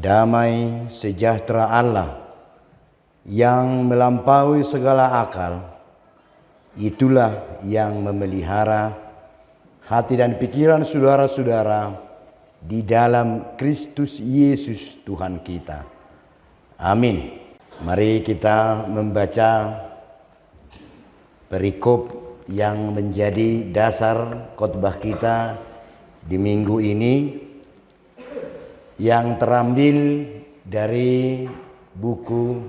Damai sejahtera Allah yang melampaui segala akal, itulah yang memelihara hati dan pikiran saudara-saudara di dalam Kristus Yesus Tuhan kita. Amin. Mari kita membaca perikop yang menjadi dasar khotbah kita di minggu ini, yang terambil dari buku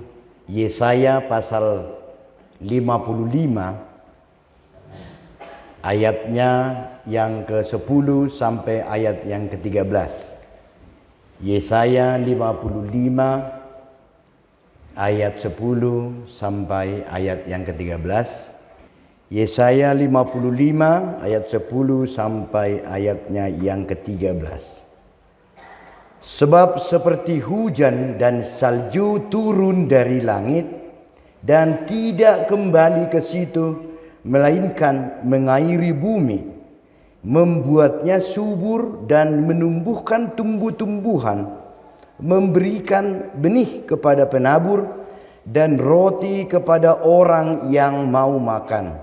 Yesaya pasal 55 ayatnya yang ke-10 sampai ayat yang ke-13. Yesaya 55 ayat 10 sampai ayat yang ke-13. Yesaya 55 ayat 10 sampai ayatnya yang ke-13. Sebab seperti hujan dan salju turun dari langit dan tidak kembali ke situ, melainkan mengairi bumi, membuatnya subur dan menumbuhkan tumbuh-tumbuhan, memberikan benih kepada penabur dan roti kepada orang yang mau makan.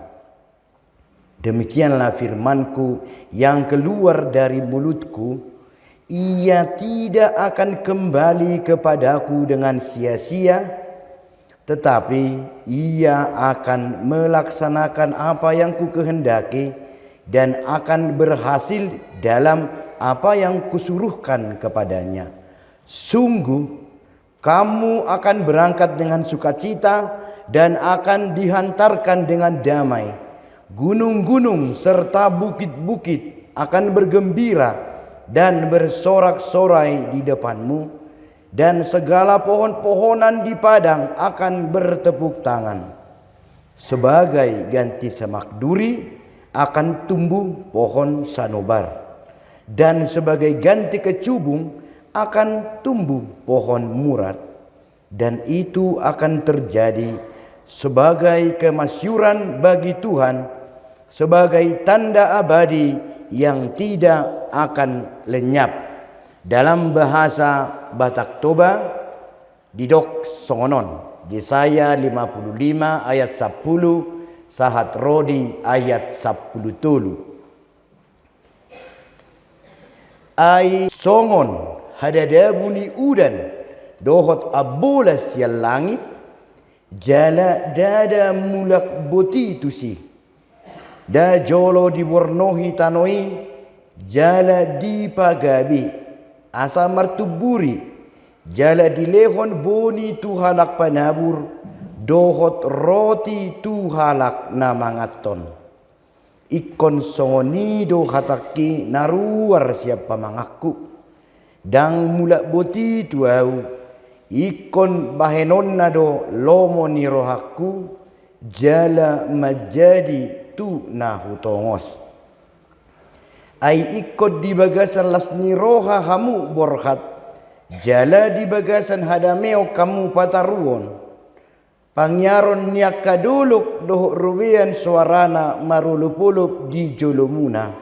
Demikianlah firmanku yang keluar dari mulutku, ia tidak akan kembali kepadaku dengan sia-sia, tetapi ia akan melaksanakan apa yang kukehendaki dan akan berhasil dalam apa yang kusuruhkan kepadanya. Sungguh kamu akan berangkat dengan sukacita dan akan dihantarkan dengan damai. Gunung-gunung serta bukit-bukit akan bergembira dan bersorak-sorai di depanmu, dan segala pohon-pohonan di padang akan bertepuk tangan. Sebagai ganti semak duri akan tumbuh pohon sanobar, dan sebagai ganti kecubung akan tumbuh pohon murad. Dan itu akan terjadi sebagai kemasyuran bagi Tuhan, sebagai tanda abadi yang tidak akan lenyap. Dalam bahasa Batak Toba, didok songonon. Yesaya 55 ayat 10, sahat rodi ayat 10 tulu. Ai songon hadada buni udan, dohot abolas ya langit, jala dada mulak boti tusi. Da jolo dibornohi tanoi, jala dipagabi, asa martuburi, jala dilehon boni tuhalak panabur, dohot roti tuhalak namangaton. Ikon songoni do hataki naruar siapa mangaku, dang mulak boti tuau, ikon bahenon nado lomo ni rohaku, jala majadi tu nahu tongos. Ai ikut di bagasan lasni roha hamu borhat, jala di bagasan hadameo kamu pataruon. Pangyaron niak kaduluk doh ruwian suarana marulupulup di jolomuna,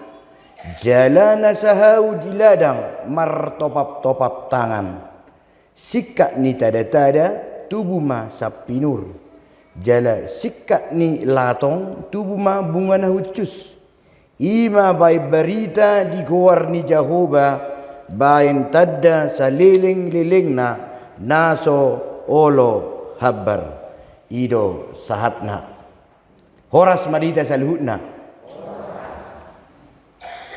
jala nasahau di ladang martopap-topap tangan. Sikak ni tada-tada tubuh ma sapinur, jala sikak ni latong tubuh ma bunga na hucus. Ima bay berita di goar ni Jehovah, bayin tadda sa liling-liling na naso olo habar. Ido sahatna horas madita sa luhutna.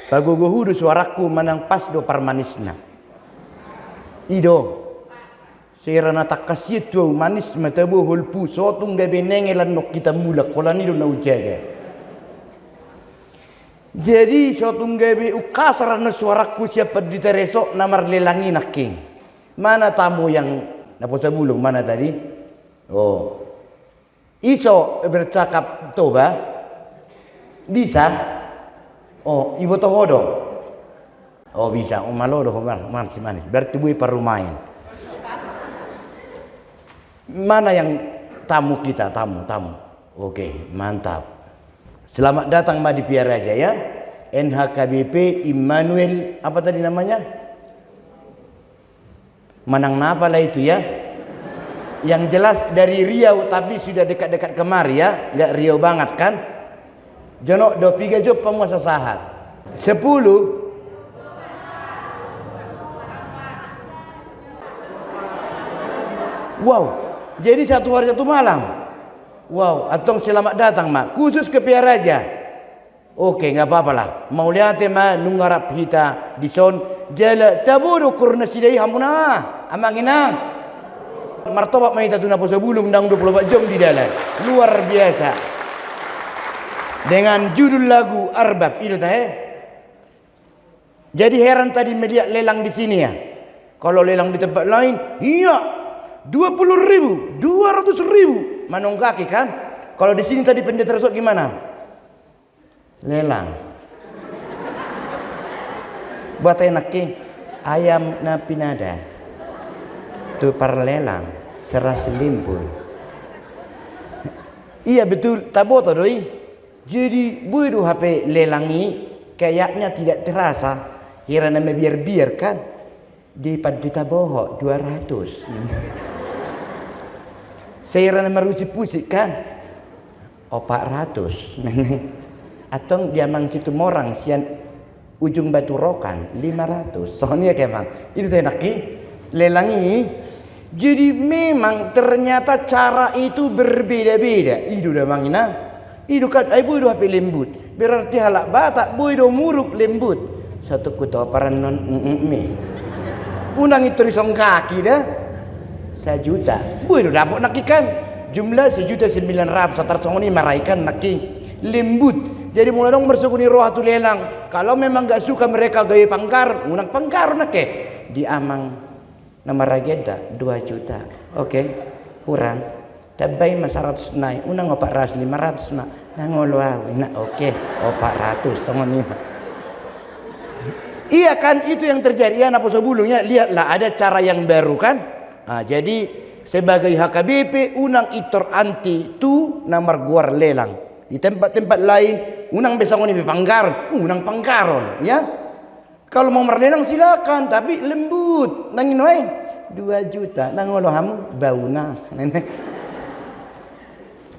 Paguguhudu suaraku manang pas do parmanisna. Ido sira na takasyet tu manis matabu hulpu sotung gabe nengelan nok kita mulak kolani do na ujaga. Jadi sotung gabe ukasar na suaraku siapa diteresok namar lelangi naking. Mana tamu yang naposa bulung mana tadi? Oh, iso bercakap toba bisa. Oh, ibu tohodo. Oh bisa. Oh malodo manis manis. Berarti bui parumain. Mana yang tamu kita, tamu. Oke, mantap. Selamat datang di Piara aja ya. NHKBP Immanuel apa tadi namanya? Manang napa lah itu ya. Yang jelas dari Riau tapi sudah dekat-dekat kemari ya, nggak Riau banget kan. Jono 23 job penguasa sahat. 10 wow, jadi satu hari satu malam. Wow, atong selamat datang mak, khusus ke Piaraja. Oke, nggak apa-apa lah. Mau lihat ma nungarap kita di son jala tabodo kurna sidai hamuna amanginang. Martobat mai tatuna poso bulung dang 24 jam di dalam. Luar biasa. Dengan judul lagu Arbab itu teh. Jadi heran tadi melihat lelang di sini ya. Kalau lelang di tempat lain, iya 20.000, 200.000 manong kaki kan. Kalau di sini tadi pendeta resort gimana? Lelang. Buat enak ayam na pinada. Tu para lelang seras limpul. Iya betul, taboto doi. Jadi bodoh HP lelangi kayaknya tidak terasa. Kira nama biar-biar kan. Di Padita Boho 200. Saya nama ruci pusik kan 400. Atau diamang situ morang sian ujung Batu Rokan 500. Soalnya kemang itu saya nak lelangi. Jadi memang ternyata cara itu berbeda-beda. Itu dah mangina. Itu kan ibu itu HP lembut. Berarti halak batak bu itu muruk lembut. Satu kuto paran non unang itu risong kaki dah 1 juta. Bu itu dapat nakikan jumlah 1.900.000 satar-songoni maraikan naki lembut. Jadi mulai dong bersukuni roh tu lelang. Kalau memang gak suka mereka gaya pangkar, unang pangkar nake di amang nama rageda 2 juta. Oke, kurang. Tabai mas 100 naik, unang 400 500 nak. Nangolo nak oke 400 songoni. Iya kan itu yang terjadi ya napa sebelumnya lihatlah ada cara yang baru kan. Jadi sebagai HKBP unang itor anti tu namar guar lelang di tempat-tempat lain unang besok ini pangkaron unang pangkaron ya. Kalau mau merlelang silakan tapi lembut nangin wae 2 juta nangolo hamu bauna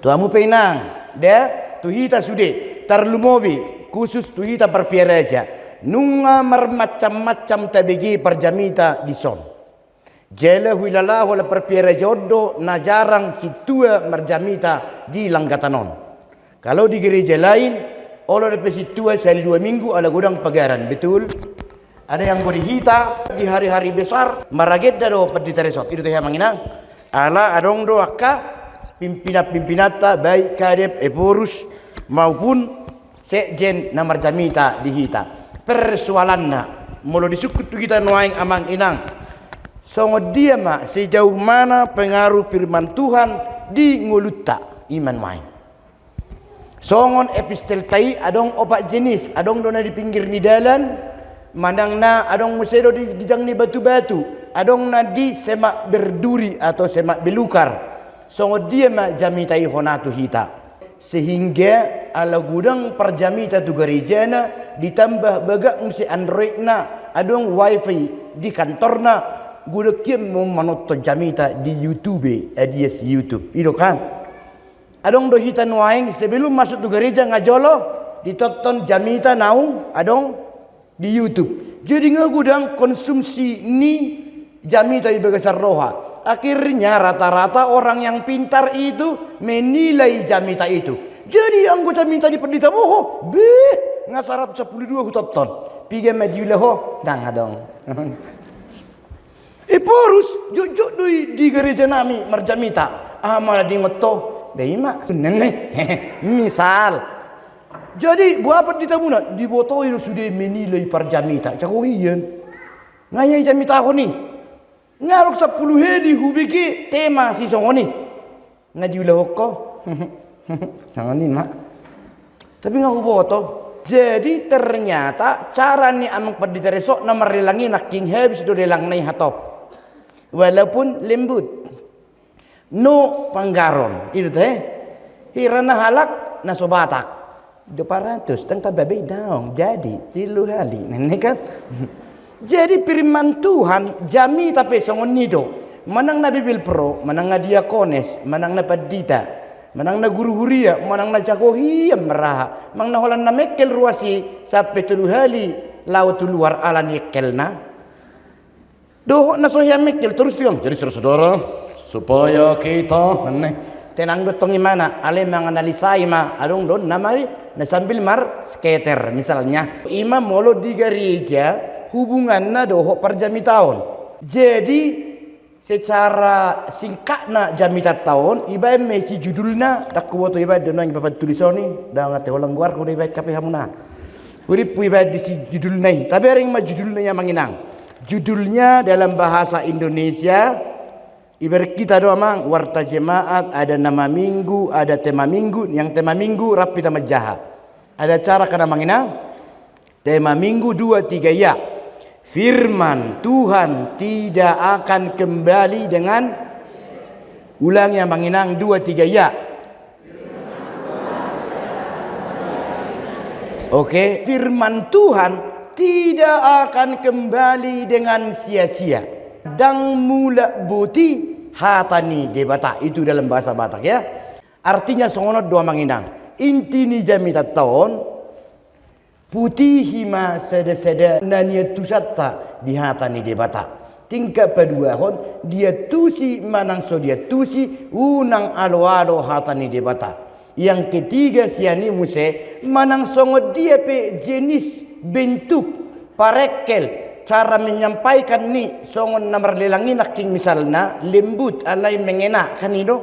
tu hamu penang dia tu hita sude tarlumobi khusus tu hita perpiaraja nunga macam-macam tabigi perjamita di son. Jela huilala wala perpiara jodoh na jarang situa merjamita di Langgatanon. Kalau di gereja lain, olo de situa sehari 2 minggu ala gudang pagaran, betul? Ada yang boleh hita di hari-hari besar maraget do pendeta resort. Itu teh mangina. Ala adong do akka pimpinat-pimpinata baik kadep eporus maupun sekjen na merjamita di hita. Persoalanna mulu disukut kita nuaing amang inang songo dia mak sejauh mana pengaruh firman Tuhan di nguluta iman main songon epistel tai adong opak jenis adong dona di pinggir ni dalan mandang na adong musedo di gijang ni batu-batu adong na di semak berduri atau semak belukar songo dia mak jamitai honatu hita sehingga ala gudang perjamita tu gerejana ditambah bagak mesti Android na adong wifi di kantorna gudak kiem mau manut jamita di YouTube adias YouTube itu kan adong do hitan waing sebelum masuk tu gereja ngajolo ditonton jamita naung adong di YouTube jadi ngagudang konsumsi ni jamita di bagasar roha. Akhirnya rata-rata orang yang pintar itu menilai jamita itu. Jadi anggota minta di pendeta boho, ngasarat 12 hutoton. Piga majulah ho, dang adong. Porus jujuk di gereja nami marjamita. Malah di ngoto, beima nene. Misal. Jadi buat apa ditabuna? Di botol itu sudah menilai perjamita. Cakohian. Ngayai jamita aku nih. Ngarok 10 hedi hubiki tema si songoni ngadiulah hoko songoni mak tapi ngaku boto jadi ternyata cara ni amang pendeta resok nomor relangi nak king habis do relang nai hatop walaupun lembut no panggaron itu teh hirana halak na sobatak 200 tang tababe daong jadi 3 kali nenek kan Jadi firman Tuhan jami tapi songon nido. Manang na Bibil Pro, manang na diakones, manang na padita, manang na guru-guria, manang na jagohia meraha, mang na holan na mekel ruasi sampai tuluhali laut luar alan yekelna. Doh na sohya mekel terus tiang. Jadi saudara, supaya kita tenang dotong imana ale menganalisai ma adong don namari na sambil mar skater misalnya ima molo di gereja hubunganna doho per jami tahun. Jadi secara singkatna jami tahun iba mesi judulna dak kuwoto iba donang iba tulisoni da ngate ulang guar ko iba kape hamuna urip iba di judulna tapi ring ma judulnya yang manginang. Judulnya dalam bahasa Indonesia ibarat kita doa mang warta jemaat, ada nama minggu, ada tema minggu. Yang tema minggu rapi sama jahat. Ada cara kena mangina. Tema minggu 2, 3 ya. Firman Tuhan tidak akan kembali dengan ulang yang manginang 2, 3 ya. Oke, firman Tuhan tidak akan kembali dengan sia-sia. Dang mula buti hatani debata. Itu dalam bahasa Batak ya. Artinya songono dua manginang. Inti ni jami tahun putih hima seda-seda nanya tusatta di hatani debata. Tingkat kedua hon dia tusi manang so dia tusi unang alo-alo hatani debata. Yang ketiga siani muse manang songo dia pe jenis bentuk parekel cara menyampaikan ni songon namar lelangin naking misalna lembut alai mengena kanino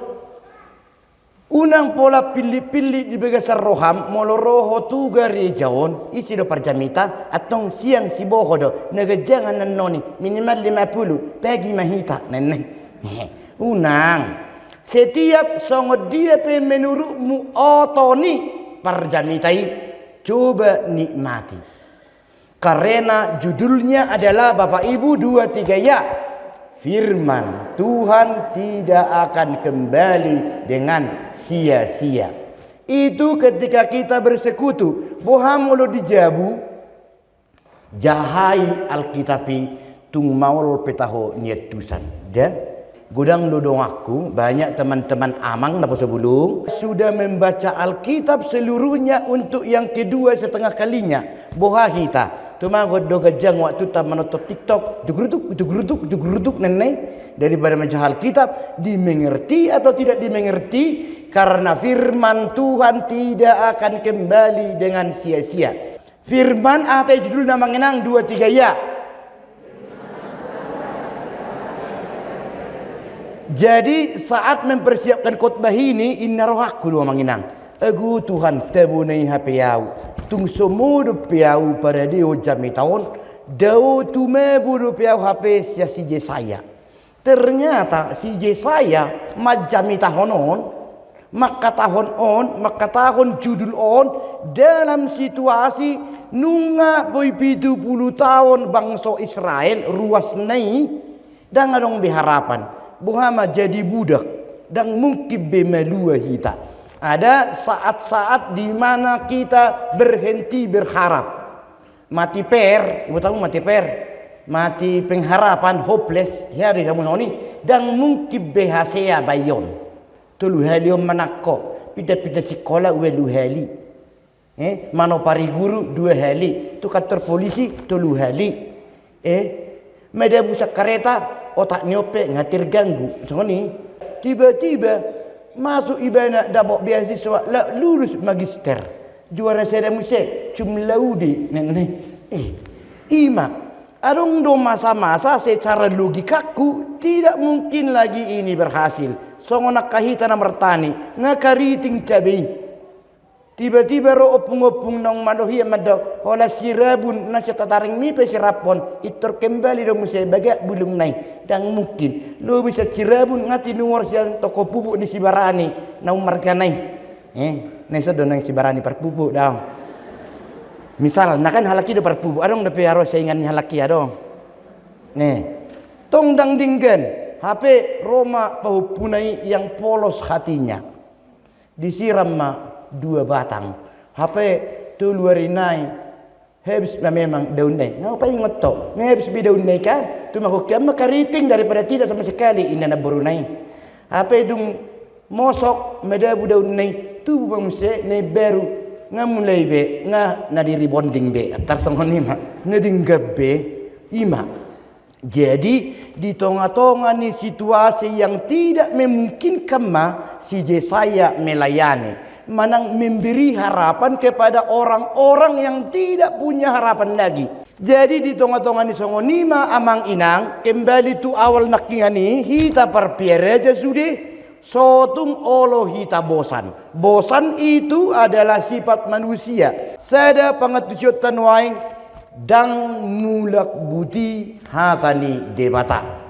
unang pola pilih-pilih di begasar roham molo roho tu gari jawon isi do parjamita atong siang si boho do nagajangan noni minimal 50 pagi mahita neneng unang setiap songo dia pe menurutmu otoni parjamitai coba nikmati. Karena judulnya adalah Bapak Ibu 2, 3 ya. Firman Tuhan tidak akan kembali dengan sia-sia. Itu ketika kita bersekutu. Bohamulo dijabu. Jahai Alkitabi tung maul petaho niat tusan. Dah. Gudang dodong aku banyak teman-teman amang dapat sebelum sudah membaca Alkitab seluruhnya untuk yang kedua setengah kalinya. Boha kita. Cuma godo gajang waktu tak menonton TikTok, duguruduk nenek daripada membaca Alkitab dimengerti atau tidak dimengerti karena firman Tuhan tidak akan kembali dengan sia-sia. Firman atau judul nama ngenang 2, 3 ya. Jadi saat mempersiapkan khotbah ini inna rohaku dua manginang. Aku Tuhan tabunai hapiau. Tung semudu piau pada dia jami tahun. Dau tume budu piau HP si Jesaya. Ternyata si Jesaya majami tahun on. Maka tahun judul on. Dalam situasi nunga boy 70 tahun bangsa Israel ruas nai. Dan ngadong biharapan. Muhammad jadi budak dan mungkin bemelua kita. Ada saat-saat di mana kita berhenti berharap. Mati per, ibu tahu mati per, mati pengharapan hopeless ya di kamu noni dan mungkin behasea bayon. Tulu helium manako, pida-pida sekolah welu heli. Mano pari guru 2 heli, tu kantor polisi tulu heli. Media busak kereta otak nyope ngatir ganggu songoni tiba-tiba masuk ibana dabok beasiswa la lulus magister juara seda musik cum laudi nenek ima adong do masa-masa secara logikaku tidak mungkin lagi ini berhasil songona kahita na mertani ngakariting cabai tiba-tiba ro opung-opung nang manuhia mado hola sirabun na tataring mi pe sirapon itor kembali do musai bagak bulung nai dan mungkin lo bisa sirabun ngati nuwar siang toko pupuk di Sibarani na marganai nai sodo nang Sibarani par pupuk daw misal nakan halaki do par pupuk adong de piaro saingan halaki adong tong dang dinggen HP Roma pahupunai yang polos hatinya disiram ma 2 batang HP tu luarinai Habis memang daun naik. Ngapain ngotok? Habis daun naik kan? Tu mah kiam keriting daripada tidak sama sekali ini na baru naik. Apa itu mosok medabu daun naik tu bangse ne baru ngamulai be na diri bonding be atar sangoni mah ngedinggap be ima. Jadi di tengah-tengah ni situasi yang tidak memungkinkan mah si Yesaya melayani. Manang memberi harapan kepada orang-orang yang tidak punya harapan lagi. Jadi di tengah-tengah ni songonima amang inang kembali tu awal nakingani hita perpiara aja sudah sotung olo hita bosan. Bosan itu adalah sifat manusia. Sada pangatusyotan waing dang mulak buti hatani debata.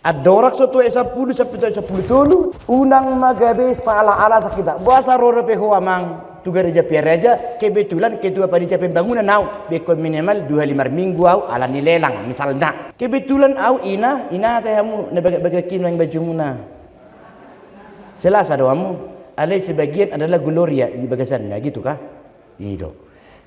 Adorak soto esa puluh sampai 10 tolu unang magabe salah ala sakita bahasa roro peho amang tu gereja piaraja kebetulan ketua panitia pembangunan au bekon minimal 25 minggu au ala nilelang misalnya kebetulan au ina tahamu na bagakin yang bajumuna selasa doamu alai sebagian adalah gloria di bagasannya gitu kah itu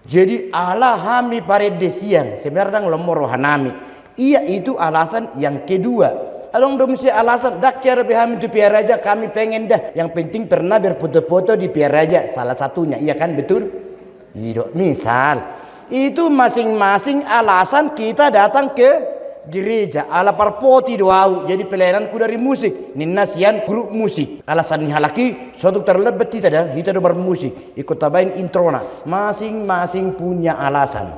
jadi ala hami paredesian sebenarnya lomoro hanami iya itu alasan yang kedua. Along domisi alasan dak cara beham itu piaraja kami pengen dah yang penting pernah berfoto-foto di piaraja salah satunya iya kan betul iya misal itu masing-masing alasan kita datang ke gereja ala parpoti doau jadi pelayananku dari musik ninasian grup musik alasan halaki suatu terlebet kita dah kita do bermusik ikut tabain introna masing-masing punya alasan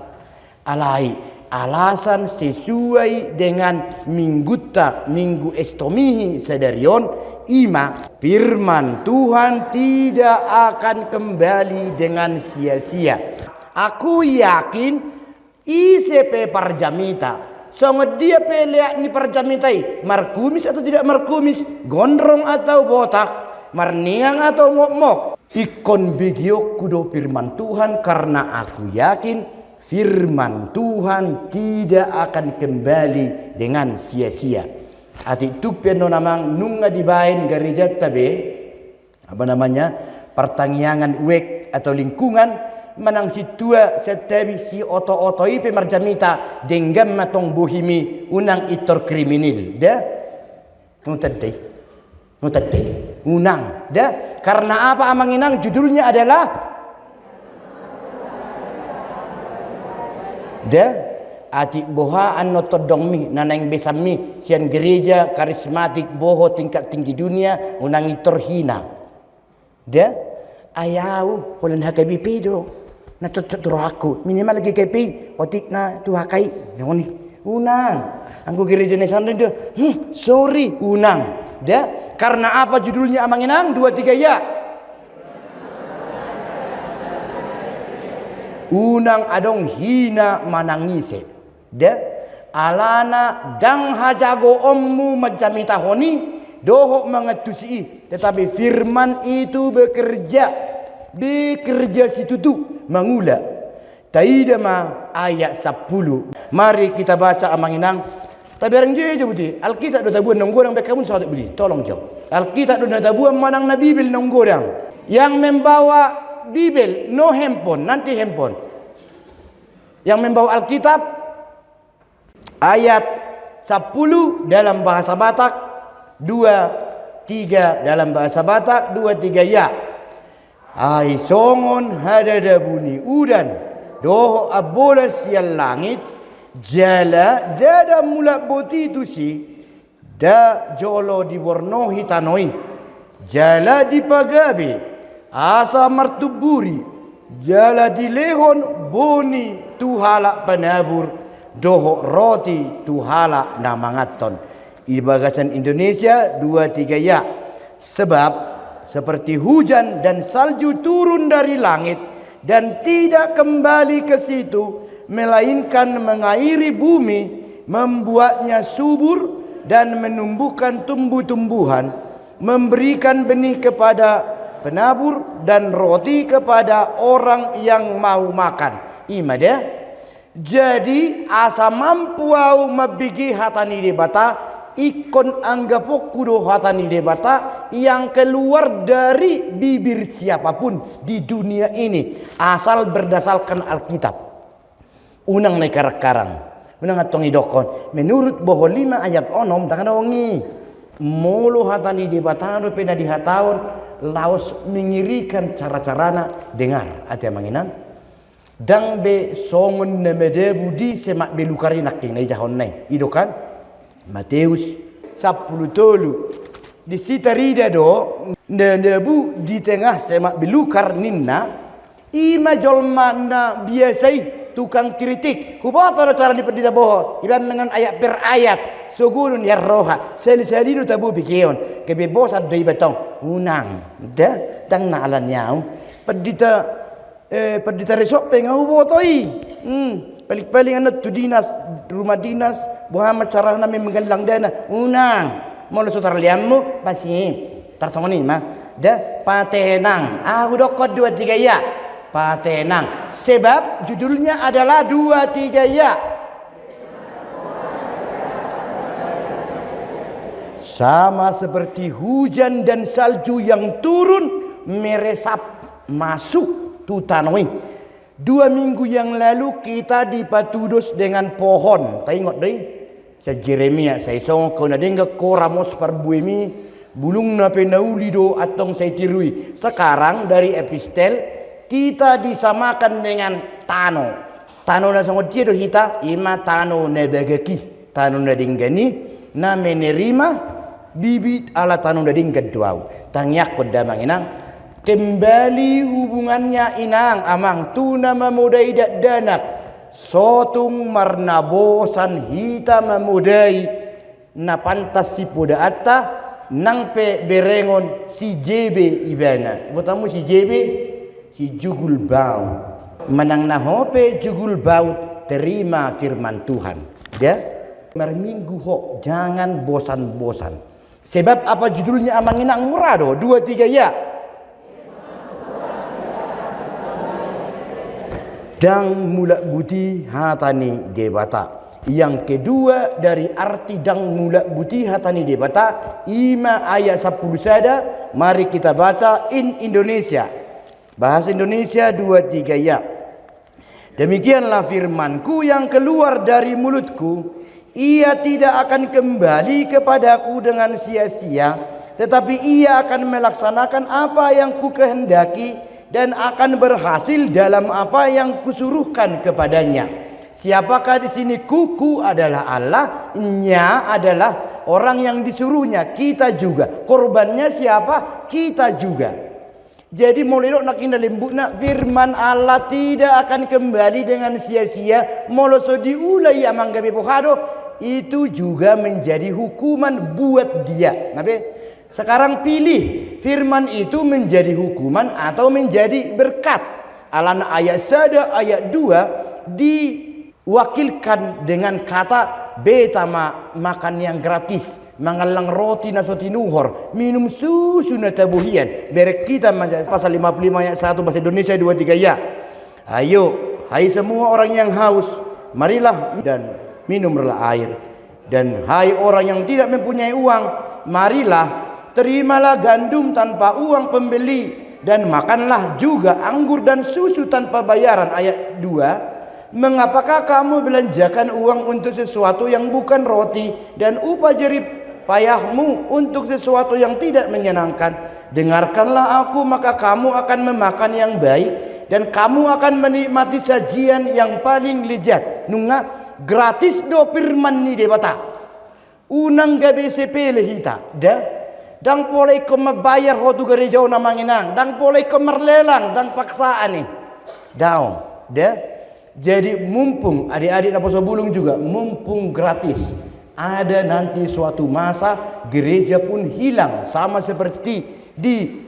alai alasan sesuai dengan minggu estomihi sedarion ima firman Tuhan tidak akan kembali dengan sia-sia. Aku yakin ICP Parjamita songo dia peleak ni Parjamitai markumis atau tidak markumis gondrong atau botak marniang atau mok-mok ikon bigio kudo firman Tuhan karena aku yakin firman Tuhan tidak akan kembali dengan sia-sia. Ati tupian namang nunga dibain gereja tabe apa namanya pertangyangan wek atau lingkungan manang si tua setabi si oto-otoi pemarjamita denggam matong bohimi unang itor kriminal dah ngutadai unang dah karena apa amang inang judulnya adalah dah atik boha anno todongmi nanang besami sian gereja karismatik boho tingkat tinggi dunia unangi terhina dah ayau polan hakabi pedo na tuturo aku minimal lagi kepi otik na tu hakai ngoni unang anggo gereja ni sandeng dia sorry unang dah karena apa judulnya amanginang 2 3 ya unang adong hina manangise de alana dang hajago ommu majamita honi doho mengetusi tetapi firman itu bekerja situ tu mangula taidama ayat 10 mari kita baca amanginang tabarang je budi alkitab do tabuan nonggorang bekamun sahabat budi tolong jauh alkitab do tabuan manang na bibil nonggorang yang membawa Bibel, no handphone, nanti handphone. Yang membawa Alkitab ayat 10 dalam bahasa Batak, 2 3 dalam bahasa Batak, 2 3 ya. Ai songon hadada buni udan doho abola sial langit jala dada mula boti tu si da jolo dibornohi tanoi jala dipagabe asa martuburi jala dilehon boni tuhala penabur doho roti tuhala namangaton ibagasan Indonesia 2 3 ya sebab seperti hujan dan salju turun dari langit dan tidak kembali ke situ melainkan mengairi bumi membuatnya subur dan menumbuhkan tumbuh-tumbuhan memberikan benih kepada penabur dan roti kepada orang yang mau makan. Ima dia. Jadi asa mampu au mabigi hatani debata ikon anggapok kudo hatani debata yang keluar dari bibir siapapun di dunia ini asal berdasarkan Alkitab. Unang na karang unang atong idokon. Menurut boho 5 ayat 6 dangan ongi. Mulu hatani di batano pena di hataon laos mengirikan cara-carana dengar ati manginan. Dang be songon na medebu di semak belukari naking na ijahon nai. Idokan Matius 10 di sitarida do nebu di tengah semak belukar ninna ima jolma na biasai tukang kritik kubata cara di pendeta boho iban dengan ayat per ayat sugurun ya roha seli-seli tabu bikion kebebosan doi batong unang da tang nalan nyau pendeta resok pengau botoi paling-paling anak tu dinas rumah dinas Muhammad cara nami menggalang dana unang mau saudara liamu pasti tertongoni mah da patenang udah kod 2 3 ya patenang sebab judulnya adalah 2 3 ya sama seperti hujan dan salju yang turun meresap masuk tutanoi. 2 minggu yang lalu kita dipatudos dengan pohon tengok deh sa Jeremia sa isong kau nadengga koramos parbuemi bulung na penaulido atong sa tirui sekarang dari epistel kita disamakan dengan tano na sangot dia do hita ima tano na bagaki tano na dinggani na menerima bibit ala tano na dingga duau tangyak ko damang inang kembali hubungannya inang amang tuna memudai danak sotung marnabosan hita memudai na pantas si poda atta nang pe berengon si JB ibana botamu si JB si jugul bau menang nahope jugul bau terima firman Tuhan ya merminggu ho jangan bosan-bosan sebab apa judulnya amang inang murah do 2 3 ya dang mulak buti hatani debata. Yang kedua dari arti dang mulak buti hatani debata ima ayat 10 sada mari kita baca in Indonesia bahasa Indonesia 2 3 ya. Demikianlah firmanku yang keluar dari mulutku ia tidak akan kembali kepadaku dengan sia-sia tetapi ia akan melaksanakan apa yang ku kehendaki dan akan berhasil dalam apa yang kusuruhkan kepadanya. Siapakah di sini? Kuku adalah Allah, nya adalah orang yang disuruhnya, kita juga. Korbannya siapa? Kita juga. Jadi mulai nak indah lembut nak firman Allah tidak akan kembali dengan sia-sia. Moloso diulai amang gabe bohado itu juga menjadi hukuman buat dia. Nabe? Sekarang pilih firman itu menjadi hukuman atau menjadi berkat. Alana ayat 1 ayat 2 diwakilkan dengan kata betama makan yang gratis, mangalang roti nasoti nuhor, minum susu na tabuhian. Berek kita pasal 55 ayat 1 bahasa Indonesia 2 3 ya. Ayo, hai semua orang yang haus, marilah dan minumlah air. Dan hai orang yang tidak mempunyai uang, marilah terimalah gandum tanpa uang pembeli dan makanlah juga anggur dan susu tanpa bayaran. Ayat 2 mengapakah kamu belanjakan uang untuk sesuatu yang bukan roti dan upah jerih payahmu untuk sesuatu yang tidak menyenangkan? Dengarkanlah aku maka kamu akan memakan yang baik dan kamu akan menikmati sajian yang paling lezat. Nunga gratis do firman ni debata unang gabe sepele hita da dang polai ko mabayar hotu gereja na manginang dang polai ko merlelang dang paksaan nih daun deh. Jadi mumpung adik-adik Naposo Bulung juga mumpung gratis ada nanti suatu masa gereja pun hilang sama seperti di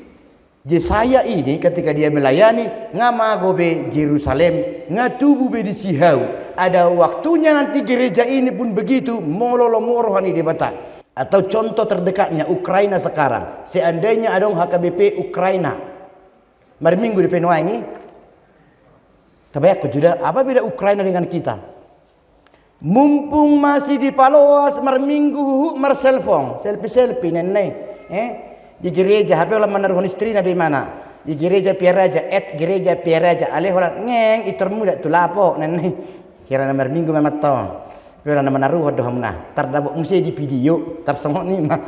Yesaya ini ketika dia melayani ngamago be Yerusalem ngatubu be di Sihau ada waktunya nanti gereja ini pun begitu mololo morohani debata. Atau contoh terdekatnya Ukraina sekarang. Seandainya ada HKBP Ukraina. Mari minggu di Penua ini. Tapi aku juga apa beda Ukraina dengan kita? Mumpung masih di Paloas marminggu marselfong selfie nenek. Di gereja HP olah menaruh istri di mana? Di gereja Piaraja gereja Piaraja aleh olah ngeng itermu dak tulapo nenek. Kira nomor minggu memang tahu. Kira nama naruh doh hamna. Tardabok mesti di video, tersengok ni mah.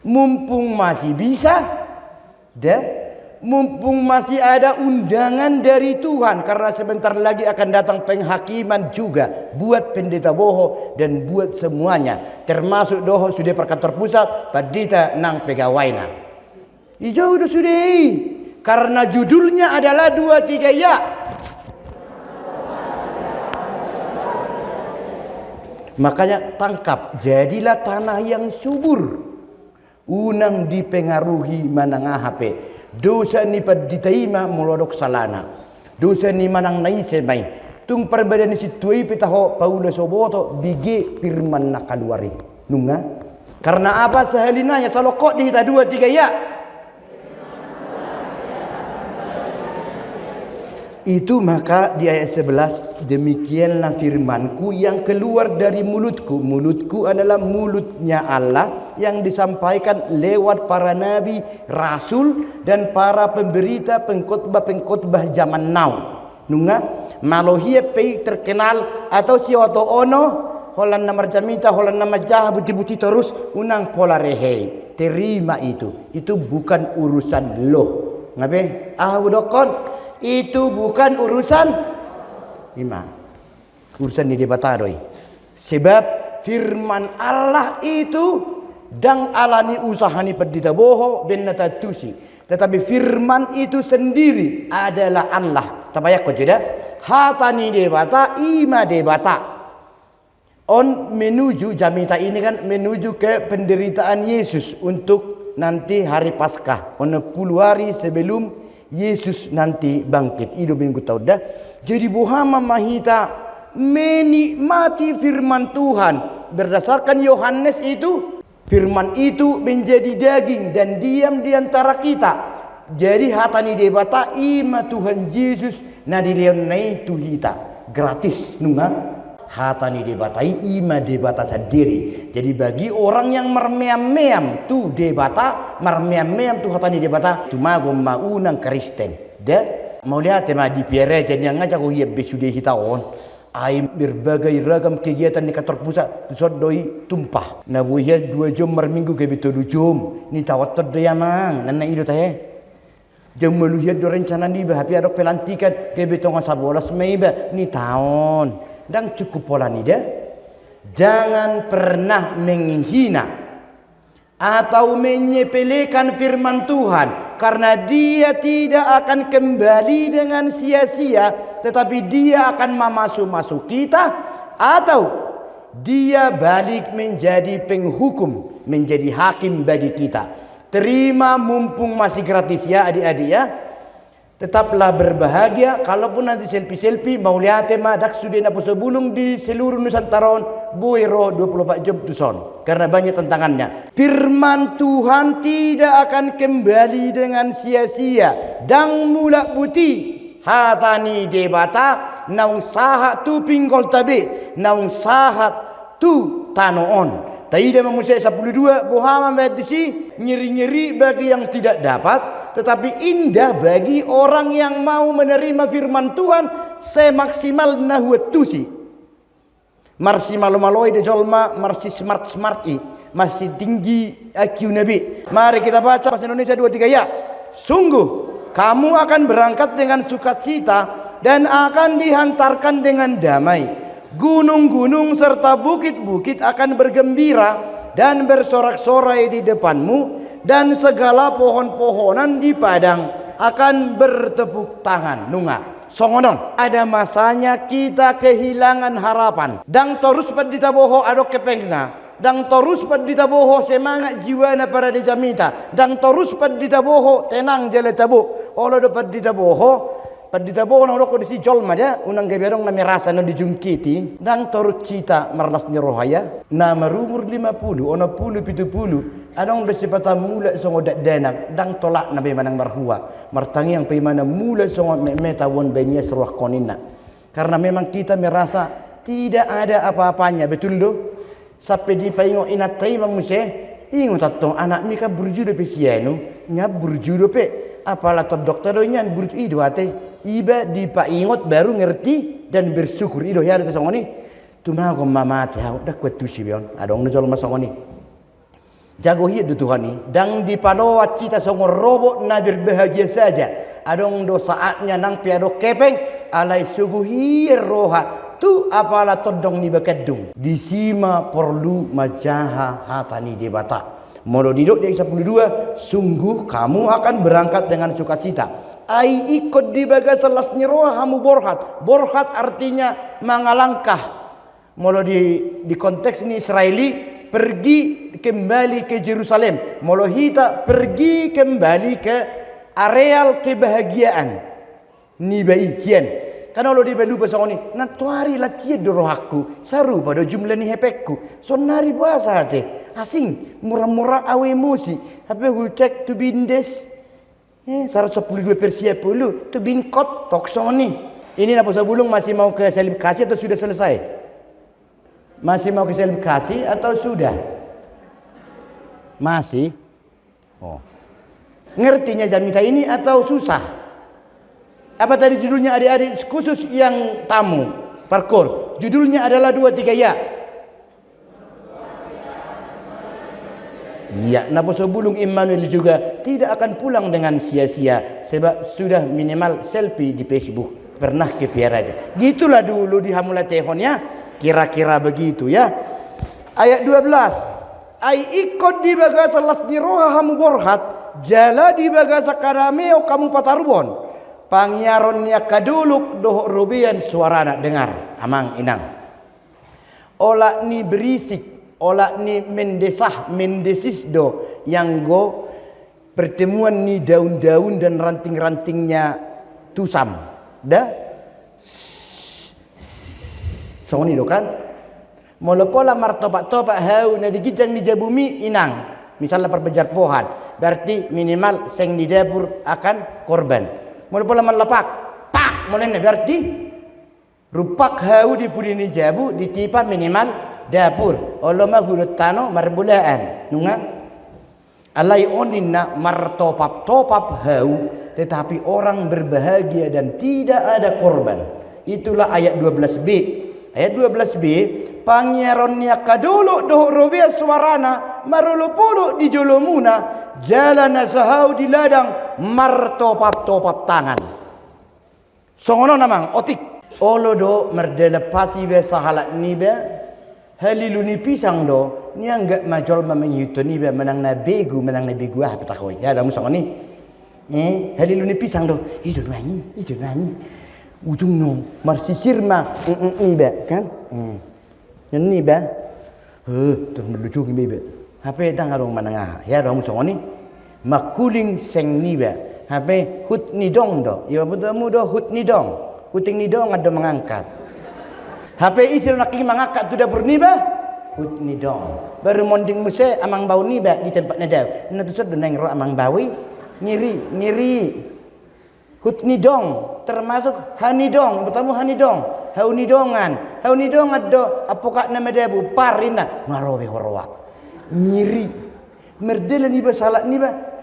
Mumpung masih bisa, mumpung masih ada undangan dari Tuhan, karena sebentar lagi akan datang penghakiman juga buat pendeta boho dan buat semuanya, termasuk doho sudah perkantor pusat pendeta nang pegawainya. Ijo udah sudah, karena judulnya adalah 2-3 ya. Makanya tangkap, jadilah tanah yang subur, unang dipengaruhi manang HP. Dosa ni paditaima mulodok salana. Dosa ni manang naisemai. Tung perbedaan si tuai pitaho Paulus Soboto bigi firman nakaluari. Nunga. Karena apa sehalinanya salokok di hita 2-3 ya. Itu maka di ayat 11, demikianlah firmanku yang keluar dari mulutku. Mulutku adalah mulutnya Allah yang disampaikan lewat para nabi, rasul dan para pemberita pengkhotbah zaman now. Nunga malohia pei terkenal atau si oto ono holan namar jamita holan nama jah buti-buti terus unang pola rehei. Terima itu bukan urusan lo. Ngabe udokon itu bukan urusan lima. Urusan di debatadoi. Sebab firman Allah itu dang alani usahani pendeta boho benata tusi. Tetapi firman itu sendiri adalah Allah. Tabayak ko jeda. Hatani debata ima debata. On menuju jamita ini kan menuju ke penderitaan Yesus untuk nanti hari Paskah. On 10 hari sebelum Yesus nanti bangkit. Hidup minggu tahu dah. Jadi Muhammad mahita menikmati firman Tuhan. Berdasarkan Yohanes itu, firman itu menjadi daging dan diam di antara kita. Jadi hatani debata ima Tuhan Yesus na dilionai tu hita. Gratis nunga. Hatani debatai ima debata sendiri. Jadi bagi orang yang mermeam-meam tu debata, mermeam-meam tu hatani debata, tu mago maunang Kristen. Mau lihat tema di PR jadi yang ngajak ko hiep besude hitaon. Ai berbagai ragam kegiatan di kantor pusat sodoi tumpah. Na buya 2 jam merminggu ke betul 2 jam. Ni tawat doya mang, nana ido tahe. Jam meluhiat do rencana ni happy adok pelantikan ke betul 11 Mei ni tahun. Dan cukup pola ni dah. Jangan pernah menghina atau menyepelekan firman Tuhan, karena dia tidak akan kembali dengan sia-sia, tetapi dia akan memasuk kita atau dia balik menjadi penghukum, menjadi hakim bagi kita. Terima mumpung masih gratis ya adik-adik ya. Tetaplah berbahagia. Kalaupun nanti selfie mau lihat tema dak sudah napo sebulung di seluruh Nusantara buiro 24 jam tuson, karena banyak tantangannya. Firman Tuhan tidak akan kembali dengan sia-sia. Dang mulak putih hatani debata naung sahat tu pinggol tabe naung sahat tu tanoon. Taida manusia 12 bohama medisi nyeri-nyeri bagi yang tidak dapat, tetapi indah bagi orang yang mau menerima firman Tuhan semaksimal nahwatusi. Marsi malo-maloi de jolma, marsi smart-smart masih tinggi IQ Nabi. Mari kita baca bahasa Indonesia 2-3 ya. Sungguh kamu akan berangkat dengan sukacita dan akan dihantarkan dengan damai. Gunung-gunung serta bukit-bukit akan bergembira dan bersorak-sorai di depanmu, dan segala pohon-pohonan di padang akan bertepuk tangan. Nunga songonon, ada masanya kita kehilangan harapan. Dang terus pendeta boho adok kepengna, dang terus pendeta boho semangat jiwa na para dijamita, dang terus pendeta boho tenang jale tabu. Olo do pendeta boho na roko disi jolma dia unang geberong na merasa no dijungkiti dang torut cita marlas ni rohaya na marumur 50 ono 70 adong bersipata mula songo dak danak dang tolak na be manang marhua martangi yang pe mana mula songo meta won benia seruah konina, karena memang kita merasa tidak ada apa-apanya. Betul do sampai di paingo inatai manguse ingo tatong anak mika burjudo pe sienu nya burjudo pe apalah to dokter do nyan burju ido ate iba dipaingot baru ngerti dan bersyukur. Ido ya ada songoni. Tuma ko mamate ha dak wetu sibion. Adong no jolma songoni. Jago hidup du Tuhan ni. Dang di paloat cita songor robot na berbahagia saja. Adong do saatnya nang piado kepeng alai suguhi roha tu apalah todong ni bekedung. Disima perlu majaha hatani debata. Molo diduk di 12, sungguh kamu akan berangkat dengan sukacita. Ai ikut di bagas selas roha hamu borhat. Borhat artinya mengalangkah. Molo di konteks ini Israeli pergi kembali ke Yerusalem. Molo hita pergi kembali ke areal kebahagiaan. Ni bayi kian. Karena lo di belu pasang ni, natuari lah cia dorohaku, saru pada jumlah ni hepekku. So nari bahasa hati, asing, murah-murah awe emosi. Tapi aku cek tu bindes, 112 persia puluh, tu binkot toksong ni. Ini napa sebelum masih mau ke selifikasi atau sudah selesai? Masih mau ke selifikasi atau sudah? Masih. Oh, ngertinya jamita ini atau susah? Apa tadi judulnya adik-adik khusus yang tamu parkour? Judulnya adalah 2-3 ya. Ya, napa sebelum Immanuel juga tidak akan pulang dengan sia-sia sebab sudah minimal selfie di Facebook. Pernah kepiara aja. Gitulah dulu di Hamula Tehon ya. Kira-kira begitu ya. Ayat 12. Ai ikut di bagasa las di roha hamu borhat, jala di bagasa karameo kamu patarubon. Pangyaronnya kaduluk doh rubian suara nak dengar amang inang. Ola ni berisik, ola ni mendesis do yang go pertemuan ni daun-daun dan ranting-rantingnya tusam. Dah soni do kan. Molo-pola martopak-topak hau na digijang di jabumi inang. Misalnya perbejar pohon, berarti minimal seng di dapur akan korban. Mula pola malapak, pak, mula berarti rupak hau di pudini jabu ditipa minimal dapur. Allah mahulut tano marbulaan, nunga. Alai oninna martopap hau, tetapi orang berbahagia dan tidak ada korban. Itulah ayat 12b. Ayat 12b, pangyaronnya kadulu doh robia suarana marulupulu di jolomuna. Jalan sahau di ladang martopap tangan. Songono namang otik. Olo do merdelepati be sahalat ni be halilu ni pisang do ni enggak majol mamengito ni be menang na begu apa takoy. Ya damu songoni. Halilu ni pisang do itu nyanyi. Ujung no marsisir ma ni be kan. Yang ni be. Terus melucu ni be. Hape dang arong mananga ya dong songoni makuling seng ni ba hape hut ni dong do ya bertemu do hut ni dong huting ni dong ada mengangkat hape isil nak mengangkat tu dapur ni ba hut ni dong baru monding muse amang bau ni ba di tempat nadau na tu sed neng ro amang bawi ngiri hut ni dong termasuk hani dong bertemu hani dong hau ni dong ada apokak nama dabu parina ngarobe horwa ngiri merdela ni ba salat ni ba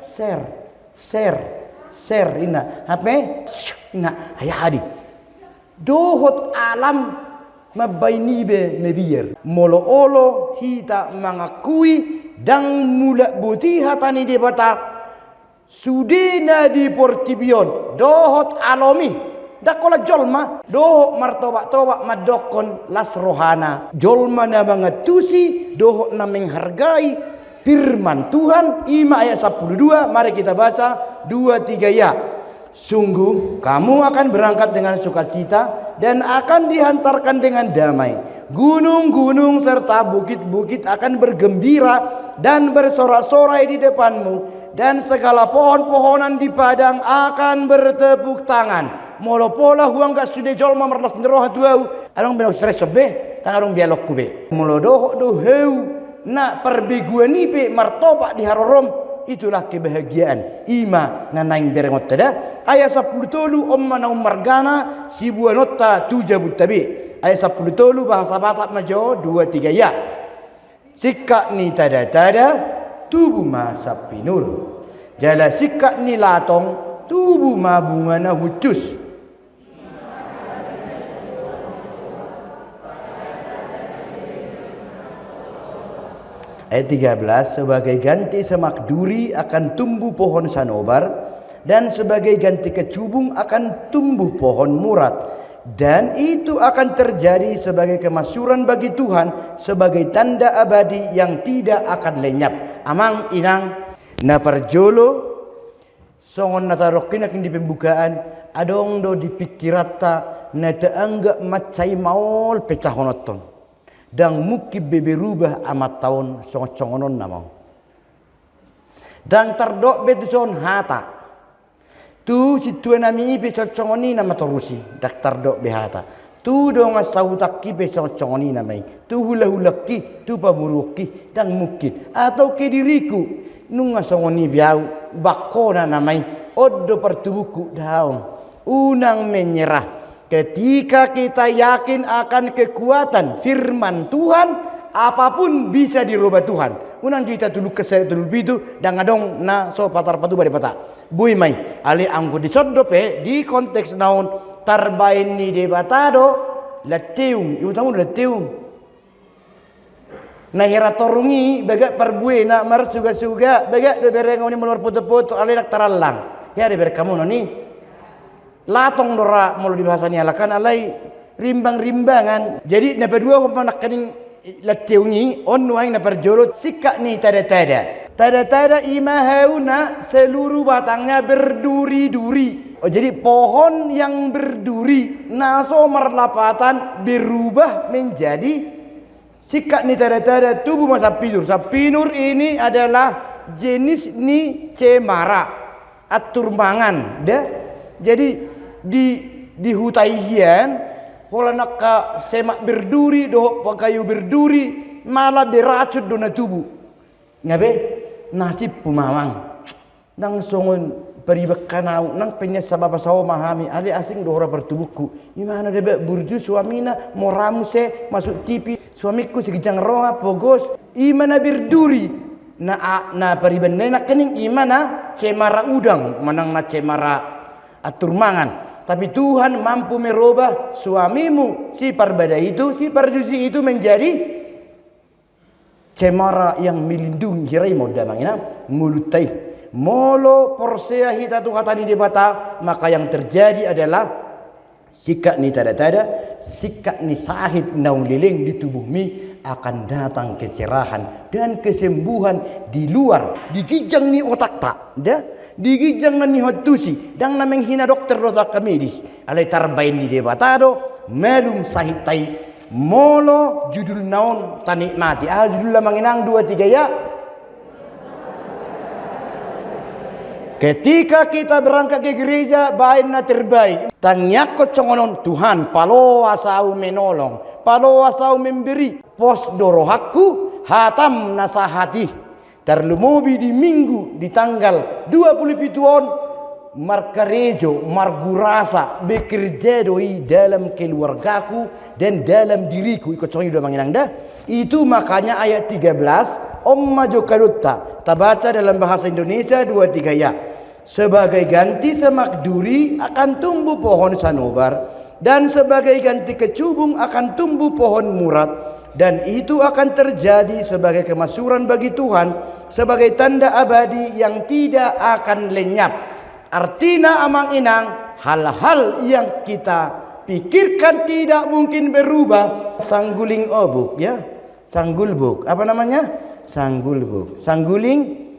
share ina apa ina hayadi dohot alam mabaini be mebier molo olo hita mengakui dang mula buti hatani debata sudena di portibion dohot alomi dakola jolma dohot martobak madokon las rohana jolma na mangetusi dohot na menghargai firman Tuhan. Ima ayat 12 mari kita baca 2-3 ya. Sungguh kamu akan berangkat dengan sukacita dan akan dihantarkan dengan damai. Gunung-gunung serta bukit-bukit akan bergembira dan bersorak-sorai di depanmu, dan segala pohon-pohonan di padang akan bertepuk tangan. Molo pola huang gak sudah jolma merlas neroh tuau. Arong benau stres sobe, tang arong bialok kube. Molo doh heu na perbiguan ipe martopak di harorom. Itulah kebahagiaan. Ima nanaing berengot tada. Ayat 10 tolu omma na umargana si buah nota tujabut tabi. Ayat 10 tolu bahasa Batak majo 2-3 ya. Sikak ni tada-tada tubuh ma sapinur. Jala sikak ni latong tubuh ma bunga na hucus. Ayat 13, sebagai ganti semak duri akan tumbuh pohon sanobar, dan sebagai ganti kecubung akan tumbuh pohon murad. Dan itu akan terjadi sebagai kemasyuran bagi Tuhan, sebagai tanda abadi yang tidak akan lenyap. Amang inang na parjolo songon natarokin akin di pembukaan adong do dipikirata na teanggap macai maol pecah honoton dan mukib berubah amat tahun songon-songonon namau dan terdok betuson hata tu situan nami besok congoni nama terusi dak terdok behata tu dong asautakki besok congoni namai tu hula-hulaki tu paburuki dan mungkin atau ke diriku nunga songoni biau bakona namai oddo pertubuhku daun unang menyerah. Ketika kita yakin akan kekuatan firman Tuhan, apapun bisa dirubah Tuhan. Unang kita tulu kesel tulu bitu dan ngadong na so patar patu bari pata. Bui mai ali angku di sodope di konteks naon tarbain ni debatado latium, ibu tamu latium. Na hira torungi baga parbue na mar suga-suga baga de bereng oni mulur putu-putu ali nak tarallang. Ya de ber kamu noni latong dora mulu dibahasani alakan alai rimbang-rimbangan. Jadi napa dua ko panakaning latiungi on nuang na perjolot sikak ni tada-tada. Tada-tada imahauna seluruh batangnya berduri-duri. Oh jadi pohon yang berduri naso merlapatan berubah menjadi sikak ni tada-tada tubuh sapinur. Sapinur ini adalah jenis ni cemara aturmangan dah. Jadi di hutai hian hola nak semak berduri doh pakayu berduri malah beracun dona tubuh ngabe nasib pemawang nang songon peribakanau nang penya sabab sawo mahami ali asing dohora bertubuhku imana debe burju suamina moramuse masuk TV suamiku segijang roa pogos imana berduri na peribanena kening imana cemara udang manang na cemara atur mangan. Tapi Tuhan mampu merubah suamimu si parbada itu, si parjusi itu menjadi cemara yang melindungi hirai moda mangina mulutai molo porsea hita tu hatani debata maka yang terjadi adalah sikak ni tada-tada sikak ni sahid naung liling di tubuh mi akan datang kecerahan dan kesembuhan di luar digijang ni otak tak dah digijang ni hotusi dang nameng hina dokter otak medis alai tarbain di debatado melum sahitai molo judul naon tanikmati judul manginang 2 3 ya. Ketika kita berangkat ke gereja bain na terbaik tanyakot congonon Tuhan palo asau menolong palo asau memberi pos dorohaku hatam nasahati terlumubi di minggu di tanggal 27 on markarejo margurasa bekerja doi dalam keluargaku dan dalam diriku ikut contoh udah manginang dah itu makanya ayat 13 Omma Jokaruta tabaca dalam bahasa Indonesia 2 3 ya sebagai ganti semak duri akan tumbuh pohon sanobar dan sebagai ganti kecubung akan tumbuh pohon murad dan itu akan terjadi sebagai kemasyuran bagi Tuhan sebagai tanda abadi yang tidak akan lenyap. Artinya amang inang hal-hal yang kita pikirkan tidak mungkin berubah. Sangguling obuk ya, sanggulbuk apa namanya? Sanggulbuk, sangguling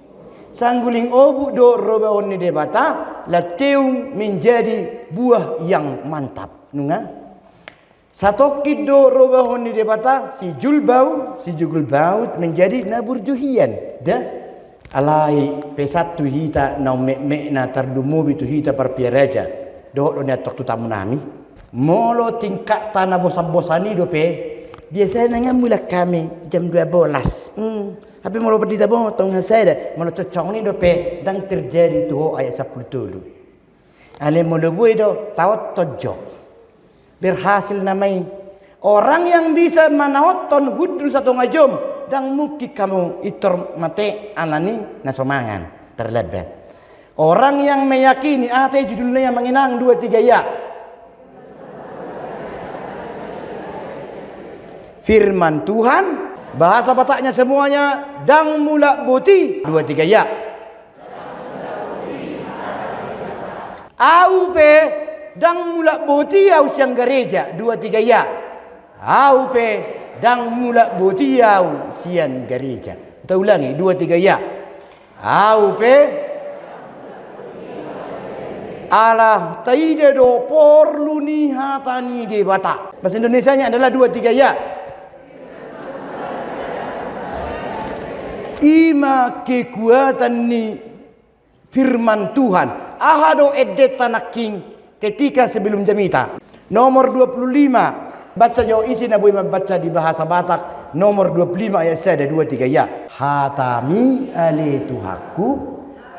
obuk do robaon ni debata lateung menjadi buah yang mantap. Nunga satokid do robahon ni debata si jugulbau menjadi naburjuhian dah alai pesatu hita na mek na tardumu bitu hita parpiaraja do do netok tu tamunami molo tingkat tanah bosan-bosani do pe biasanya ngamula kami jam 12 tapi molo berdita bon tong saya molo cocong ni do pe dan terjadi tu ayat 10 dulu ale molo bui do tawat tojo berhasil namai orang yang bisa manaoton hudul satu ngajom dan mungkin kamu itor mate anani nasomangan terlebat orang yang meyakini teh judulnya yang menginang 2 3 ya firman Tuhan Bahasa Bataknya semuanya dang mulak boti. 2 3 ya. Au pe dang mulak boti au siang gereja. 2 3 ya. Au pe dang mulak boti au siang gereja. Kita ulangi 2 3 ya. Au pe alah taide do porlu ni hatani de Batak. Bahasa Indonesianya adalah 2 3 ya. Ima kekuatan ni firman Tuhan. Ahado edeta naking ketika sebelum jamita. Nomor 25. Baca jauh isi Nabi membaca di bahasa Batak. Nomor 25 ayat saya ada 2 3 ya. Hatami ale Tuhaku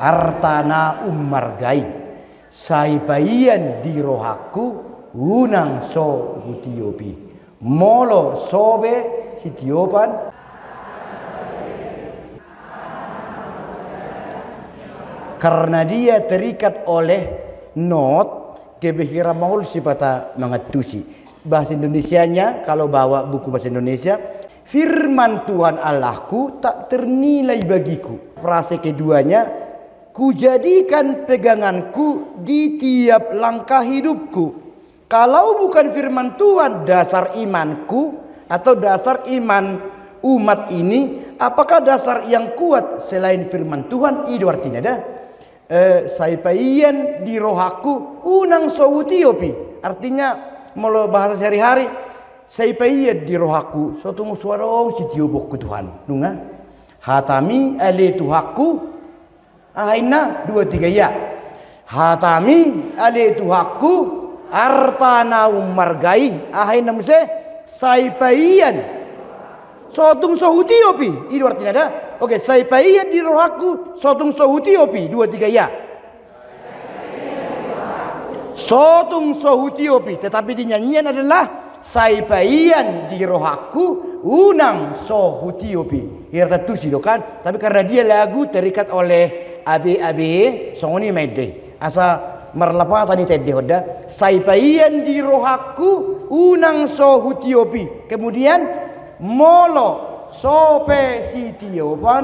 artana umargai. Saipaian di rohaku unang so hutiopi. Molo sobe sitiopan. Karena dia terikat oleh not kebehiran maul sifata mengatusi. Bahasa Indonesianya kalau bawa buku bahasa Indonesia, firman Tuhan Allahku tak ternilai bagiku. Frase keduanya, kujadikan peganganku di tiap langkah hidupku. Kalau bukan firman Tuhan dasar imanku atau dasar iman umat ini, apakah dasar yang kuat selain firman Tuhan? Itu artinya dah saipaian di rohaku unang sowutiopi. Artinya kalau bahasa sehari-hari, saipaian di rohaku suatu suarong si tiobokku Tuhan. Nunga hatami ale tuhaku aina 2 3 ya. Hatami ale tuhaku artana umargai aina muse saipaian sotung sohutiopi. Itu artinya dah. Oke, saipaian di rohaku sotung sohutiopi. 2 3 ya. Sotung sohutiopi. Tetapi di nyanyian adalah saipaian di rohaku unang sohutiopi. Hirta tusi do kan. Tapi karena dia lagu terikat oleh abe songoni mede. Asa merlapa tadi tede hoda. Saipaian di rohaku unang sohutiopi. Kemudian molo sope sitiopan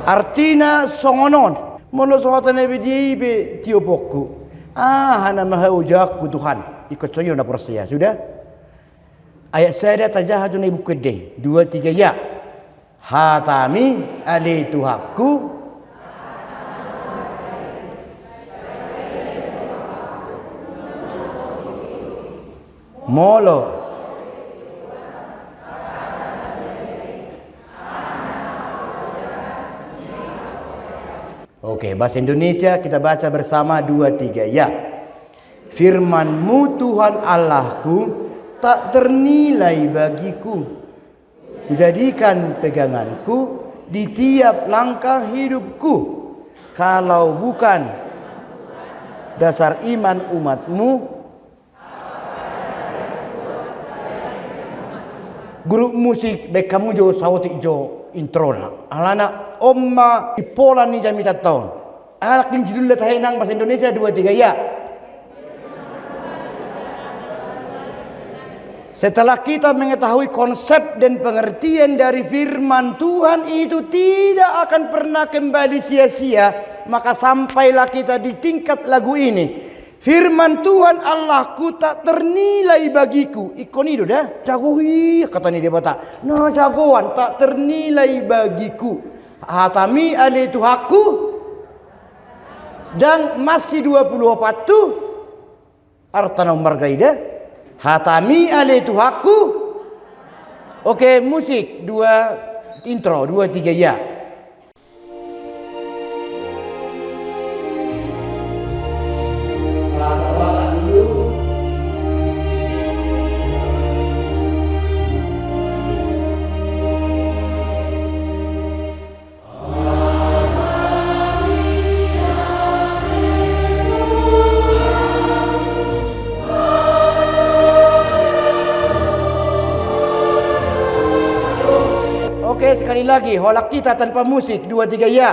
artina songonon molo sohatan ebe diibe tiopokku hana mahaujakku Tuhan ikut soyo na persia sudah ayat saya tajahajun ibu kede 2 3 ya hatami ali tuhaku molo Oke, bahasa Indonesia kita baca bersama 2 3 ya. Firman-Mu Tuhan Allahku tak ternilai bagiku. Jadikan peganganku di tiap langkah hidupku. Kalau bukan dasar iman umat-Mu, grup musik bekamu jo sawti jo introna alana omma ipola ni jamita tahun alakin judul tahenang bahasa Indonesia 2 3 ya. Setelah kita mengetahui konsep dan pengertian dari firman Tuhan itu tidak akan pernah kembali sia-sia, maka sampailah kita di tingkat lagu ini. Firman Tuhan Allahku tak ternilai bagiku. Ikon itu dah. Jagohi kata ni dia bata. Nah jagoan tak ternilai bagiku. Hatami ali tuhaku. Dan masih 24 tu. Artana margaida. Hatami ali tuhaku. Oke, musik 2 intro 2 3 ya. Oke, sekali lagi holak kita tanpa musik 2 3 ya.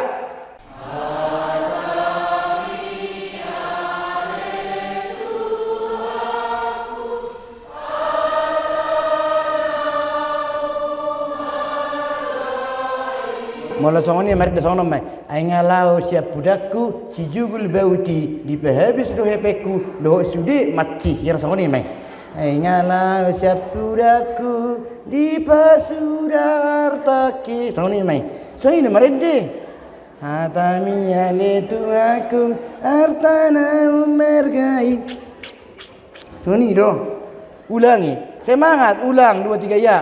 Mula songoni mari da sono mai. Ai ngalau siap budaku si jugul bauti di pehabis do hepeku do sudi mati yang songoni mai. Ai ngalau siap budaku di pasudar taki songoni mai. So ini merende. Hatamiya letu aku artana umergai. Songoni do. Ulangi. Semangat ulang 2 3 ya.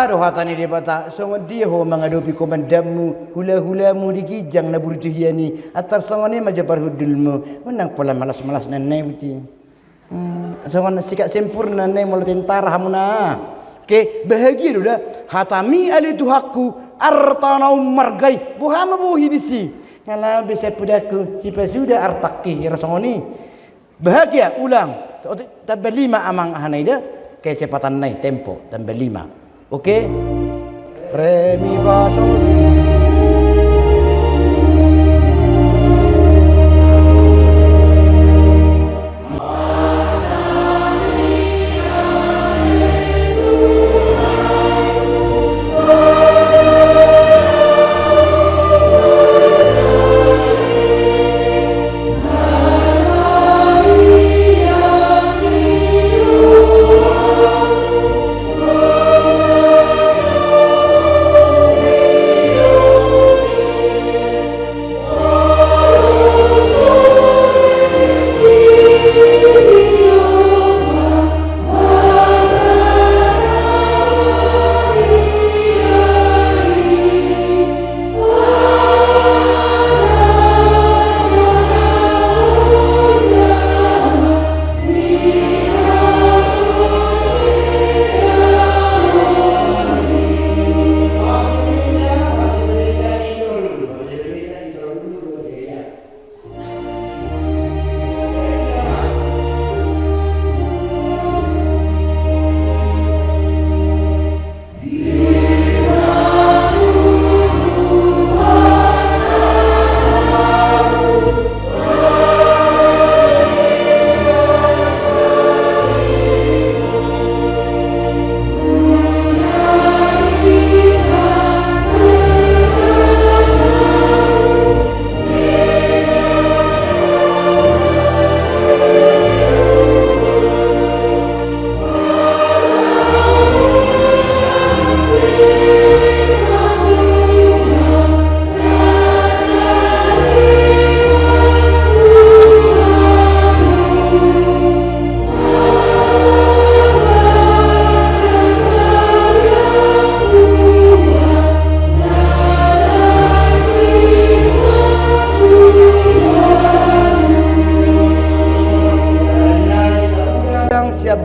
Dohatani dia bata songon dia ho menghadapi komandamu hula-hulamu digijang na burjuhiani atar songoni majabar hudulmu menang pola malas-malas nenai buti songon sikak sempurna nenai mula tentara hamuna ke bahagia dah hatami ali tuhaku artana margai buhama buhi disi ngala bisa pudaku si pasuda artaki rasongoni bahagia ulang tambah 5 amang hanaida kecepatan naik tempo tambah 5. Oke, re mi fa sol.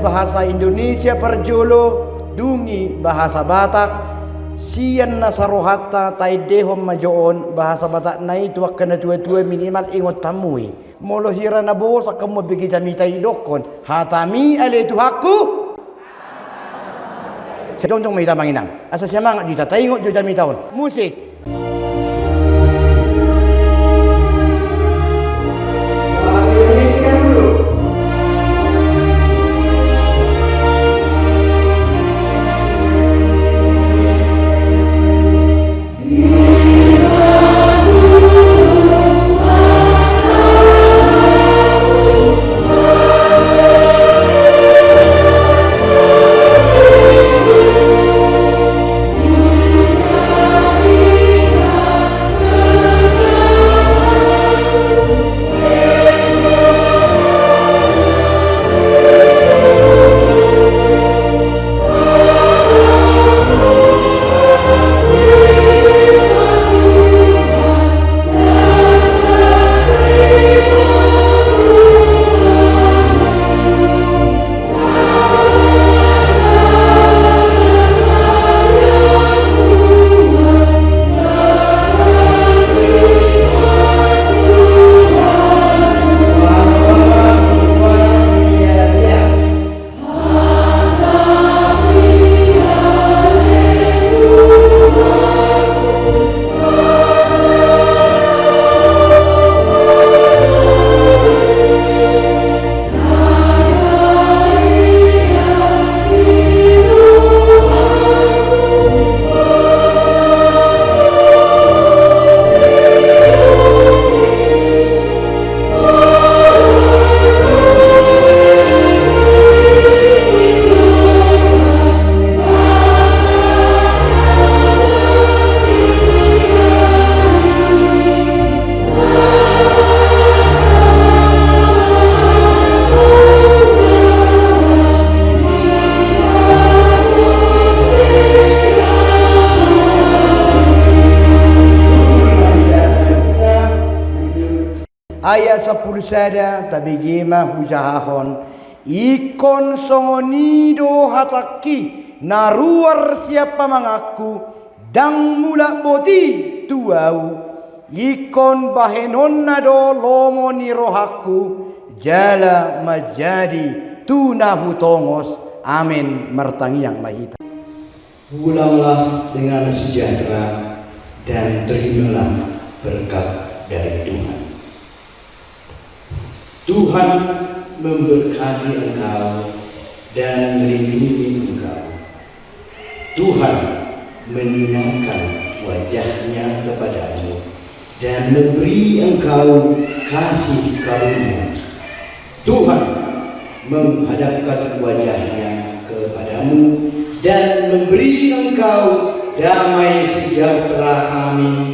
Bahasa Indonesia perjolo dungi bahasa Batak sian nasarohata taidehom majoon bahasa Batak nai tuak kena tua-tua minimal ingot tamui molo hira na bosa kamu bigi jamita idokon hatami ale tuhaku sedonjong mai tamanginang asa semangat juta taingot jo jamita on musik. ayat 10 sada tabigima hujahahon ikon songonido hataki naruar siapa mengaku dang mula boti tuau ikon bahenon nado lomoni rohaku jala majadi tunahu tongos amin mertangi yang mahita. Pulanglah dengan sejahtera dan terimalah berkat dari Tuhan. Tuhan memberkati engkau dan melindungi engkau. Tuhan menyinarkan wajahnya kepadamu dan memberi engkau kasih karunia. Tuhan menghadapkan wajahnya kepadamu dan memberi engkau damai sejahtera. Amin.